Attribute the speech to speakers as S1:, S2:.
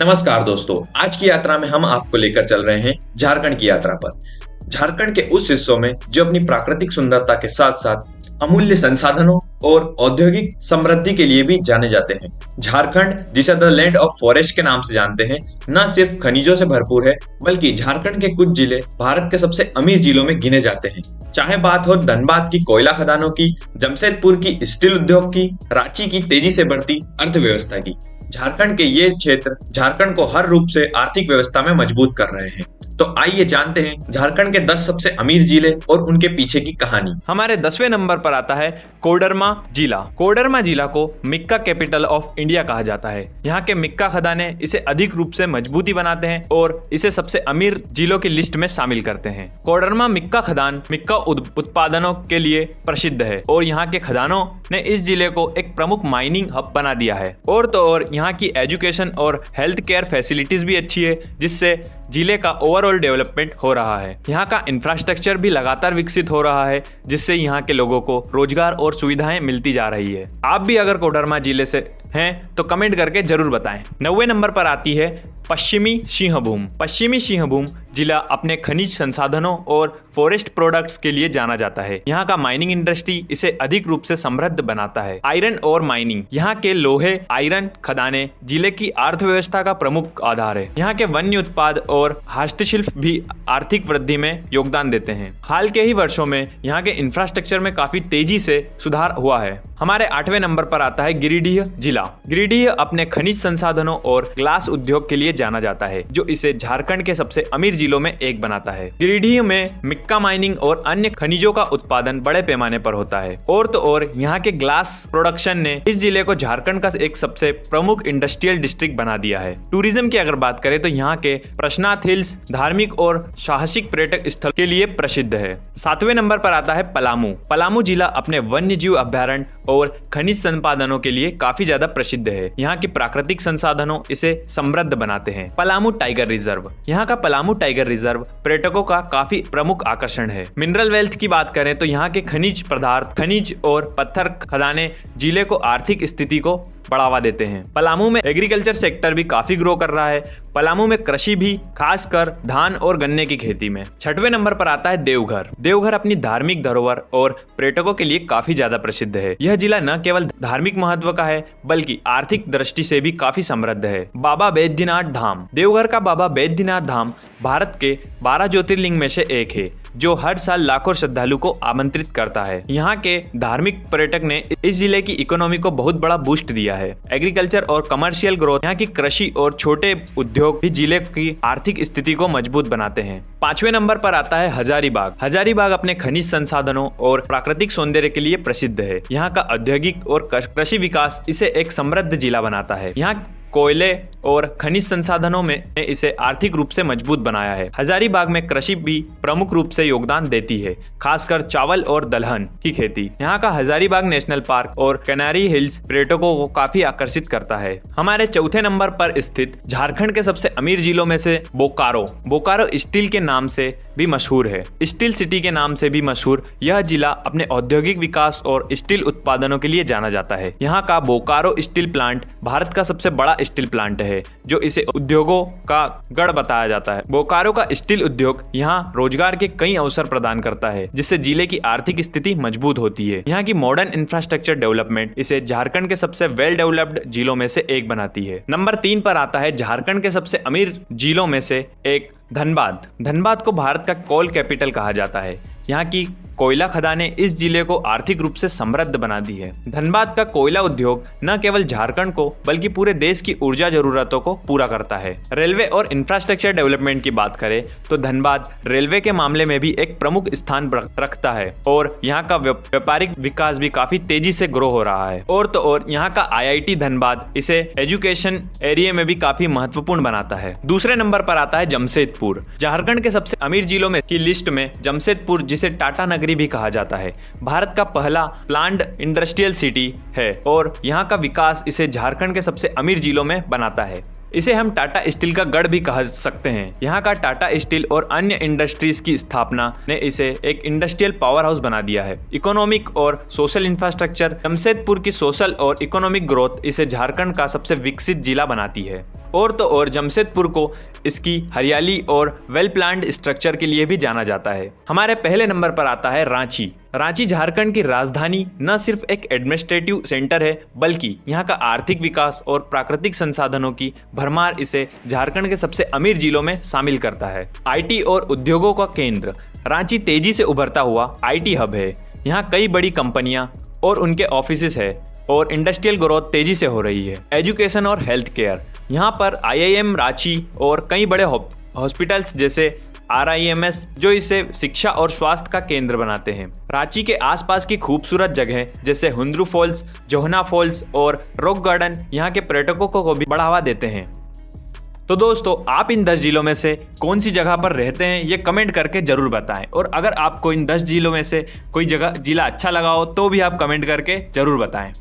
S1: नमस्कार दोस्तों, आज की यात्रा में हम आपको लेकर चल रहे हैं झारखंड की यात्रा पर। झारखंड के उस हिस्सों में जो अपनी प्राकृतिक सुंदरता के साथ साथ अमूल्य संसाधनों और औद्योगिक समृद्धि के लिए भी जाने जाते हैं। झारखंड, जिसे द लैंड ऑफ फॉरेस्ट के नाम से जानते हैं, न सिर्फ खनिजों से भरपूर है, बल्कि झारखंड के कुछ जिले भारत के सबसे अमीर जिलों में गिने जाते हैं। चाहे बात हो धनबाद की कोयला खदानों की, जमशेदपुर की स्टील उद्योग की, रांची की तेजी से बढ़ती अर्थव्यवस्था की, झारखंड के ये क्षेत्र झारखंड को हर रूप से आर्थिक व्यवस्था में मजबूत कर रहे हैं। तो आइए जानते हैं झारखंड के 10 सबसे अमीर जिले और उनके पीछे की कहानी।
S2: हमारे 10वें नंबर पर आता है कोडरमा जिला। कोडरमा जिला को मिक्का कैपिटल ऑफ इंडिया कहा जाता है। यहाँ के मिक्का खदाने इसे अधिक रूप से मजबूती बनाते हैं और इसे सबसे अमीर जिलों की लिस्ट में शामिल करते हैं। कोडरमा मिक्का खदान मिक्का उत्पादनों के लिए प्रसिद्ध है और यहाँ के खदानों ने इस जिले को एक प्रमुख माइनिंग हब बना दिया है। और तो और यहाँ की एजुकेशन और हेल्थ केयर फैसिलिटीज भी अच्छी है, जिससे जिले का ओवरऑल डेवलपमेंट हो रहा है। यहाँ का इंफ्रास्ट्रक्चर भी लगातार विकसित हो रहा है, जिससे यहाँ के लोगों को रोजगार और सुविधाएं मिलती जा रही है। आप भी अगर कोडरमा जिले से हैं तो कमेंट करके जरूर बताएं। 9वें नंबर पर आती है पश्चिमी सिंहभूम। पश्चिमी सिंहभूम जिला अपने खनिज संसाधनों और फॉरेस्ट प्रोडक्ट्स के लिए जाना जाता है। यहाँ का माइनिंग इंडस्ट्री इसे अधिक रूप से समृद्ध बनाता है। आयरन और माइनिंग, यहाँ के लोहे आयरन खदाने जिले की अर्थव्यवस्था का प्रमुख आधार है। यहाँ के वन्य उत्पाद और हस्तशिल्प भी आर्थिक वृद्धि में योगदान देते हैं। हाल के ही वर्षों में यहाँ के इंफ्रास्ट्रक्चर में काफी तेजी से सुधार हुआ है। हमारे 8वें नंबर पर आता है गिरिडीह जिला। गिरिडीह अपने खनिज संसाधनों और ग्लास उद्योग के लिए जाना जाता है, जो इसे झारखंड के सबसे अमीर जिलों में एक बनाता है। गिरिडीह में मिक्का माइनिंग और अन्य खनिजों का उत्पादन बड़े पैमाने पर होता है। और तो और यहाँ के ग्लास प्रोडक्शन ने इस जिले को झारखंड का एक सबसे प्रमुख इंडस्ट्रियल डिस्ट्रिक्ट बना दिया है। टूरिज्म की अगर बात करें तो यहाँ के प्रशनाथ हिल्स धार्मिक और साहसिक पर्यटक स्थल के लिए प्रसिद्ध है। 7वें नंबर पर आता है पलामू। पलामू जिला अपने वन्य जीव अभ्यारण्य और खनिज संपादनों के लिए काफी ज्यादा प्रसिद्ध है। यहाँ की प्राकृतिक संसाधनों इसे समृद्ध बनाते हैं। पलामू टाइगर रिजर्व, यहाँ का पलामू टाइगर रिजर्व पर्यटकों का काफी प्रमुख आकर्षण है। मिनरल वेल्थ की बात करें तो यहाँ के खनिज पदार्थ, खनिज और पत्थर खदाने जिले को आर्थिक स्थिति को बढ़ावा देते हैं। पलामू में एग्रीकल्चर सेक्टर भी काफी ग्रो कर रहा है। पलामू में कृषि भी, खासकर धान और गन्ने की खेती में। 6वें नंबर पर आता है देवघर। देवघर अपनी धार्मिक धरोहर और पर्यटकों के लिए काफी ज्यादा प्रसिद्ध है। यह जिला न केवल धार्मिक महत्व का है, बल्कि आर्थिक दृष्टि से भी काफी समृद्ध है। बाबा बैद्यनाथ धाम। देवघर का बाबा बैद्यनाथ धाम भारत के 12 ज्योतिर्लिंग में से एक है, जो हर साल लाखों श्रद्धालु को आमंत्रित करता है। यहाँ के धार्मिक पर्यटक ने इस जिले की इकोनॉमी को बहुत बड़ा बूस्ट दिया है। एग्रीकल्चर और कमर्शियल ग्रोथ, यहाँ की कृषि और छोटे उद्योग भी जिले की आर्थिक स्थिति को मजबूत बनाते हैं। 5वें नंबर पर आता है हजारीबाग। हजारीबाग अपने खनिज संसाधनों और प्राकृतिक सौंदर्य के लिए प्रसिद्ध है। यहाँ का औद्योगिक और कृषि विकास इसे एक समृद्ध जिला बनाता है। यहाँ कोयले और खनिज संसाधनों में इसे आर्थिक रूप से मजबूत बनाया है। हजारीबाग में कृषि भी प्रमुख रूप से योगदान देती है, खासकर चावल और दलहन की खेती। यहाँ का हजारीबाग नेशनल पार्क और कैनारी हिल्स पर्यटकों को काफी आकर्षित करता है। हमारे 4थे नंबर पर स्थित झारखंड के सबसे अमीर जिलों में से बोकारो। बोकारो स्टील के नाम से भी मशहूर है। स्टील सिटी के नाम से भी मशहूर यह जिला अपने औद्योगिक विकास और स्टील उत्पादनों के लिए जाना जाता है। यहाँ का बोकारो स्टील प्लांट भारत का सबसे बड़ा स्टील प्लांट है, जो इसे उद्योगों का गढ़ बताया जाता है। बोकारो का स्टील उद्योग यहाँ रोजगार के कई अवसर प्रदान करता है, जिससे जिले की आर्थिक स्थिति मजबूत होती है। यहाँ की मॉडर्न इंफ्रास्ट्रक्चर डेवलपमेंट इसे झारखंड के सबसे वेल डेवलप्ड जिलों में से एक बनाती है। नंबर 3 पर आता है झारखंड के सबसे अमीर जिलों में से एक धनबाद। धनबाद को भारत का कोल कैपिटल कहा जाता है। यहाँ की कोयला खदानें इस जिले को आर्थिक रूप से समृद्ध बना दी है। धनबाद का कोयला उद्योग न केवल झारखंड को बल्कि पूरे देश की ऊर्जा जरूरतों को पूरा करता है। रेलवे और इंफ्रास्ट्रक्चर डेवलपमेंट की बात करें तो धनबाद रेलवे के मामले में भी एक प्रमुख स्थान रखता है और यहाँ का व्यापारिक विकास भी काफी तेजी से ग्रो हो रहा है। और तो और यहाँ का IIT धनबाद इसे एजुकेशन एरिया में भी काफी महत्वपूर्ण बनाता है। दूसरे नंबर पर आता है जमशेदपुर। झारखंड के सबसे अमीर जिलों में की लिस्ट में जमशेदपुर, जिसे टाटा नगरी भी कहा जाता है, भारत का पहला प्लान्ड इंडस्ट्रियल सिटी है और यहाँ का विकास इसे झारखंड के सबसे अमीर जिलों में बनाता है। इसे हम टाटा स्टील का गढ़ भी कह सकते हैं। यहाँ का टाटा स्टील और अन्य इंडस्ट्रीज की स्थापना ने इसे एक इंडस्ट्रियल पावर हाउस बना दिया है। इकोनॉमिक और सोशल इंफ्रास्ट्रक्चर, जमशेदपुर की सोशल और इकोनॉमिक ग्रोथ इसे झारखंड का सबसे विकसित जिला बनाती है। और तो और जमशेदपुर को इसकी हरियाली और वेल प्लान्ड स्ट्रक्चर के लिए भी जाना जाता है। हमारे पहले नंबर पर आता है रांची। रांची झारखंड की राजधानी न सिर्फ एक एडमिनिस्ट्रेटिव सेंटर है, बल्कि यहाँ का आर्थिक विकास और प्राकृतिक संसाधनों की भरमार इसे झारखंड के सबसे अमीर जिलों में शामिल करता है। आईटी और उद्योगों का केंद्र, रांची तेजी से उभरता हुआ आईटी हब है। यहाँ कई बड़ी कंपनियां और उनके ऑफिसेस है और इंडस्ट्रियल ग्रोथ तेजी से हो रही है। एजुकेशन और हेल्थ केयर, यहाँ पर IIM रांची और कई बड़े हॉस्पिटल्स जैसे RIMS जो इसे शिक्षा और स्वास्थ्य का केंद्र बनाते हैं। रांची के आसपास की खूबसूरत जगह जैसे हुंद्रू फॉल्स, जोहना फॉल्स और रॉक गार्डन यहाँ के पर्यटकों को भी बढ़ावा देते हैं। तो दोस्तों, आप इन 10 जिलों में से कौन सी जगह पर रहते हैं ये कमेंट करके जरूर बताएं। और अगर आपको इन 10 जिलों में से कोई जिला अच्छा लगा हो तो भी आप कमेंट करके जरूर बताएं।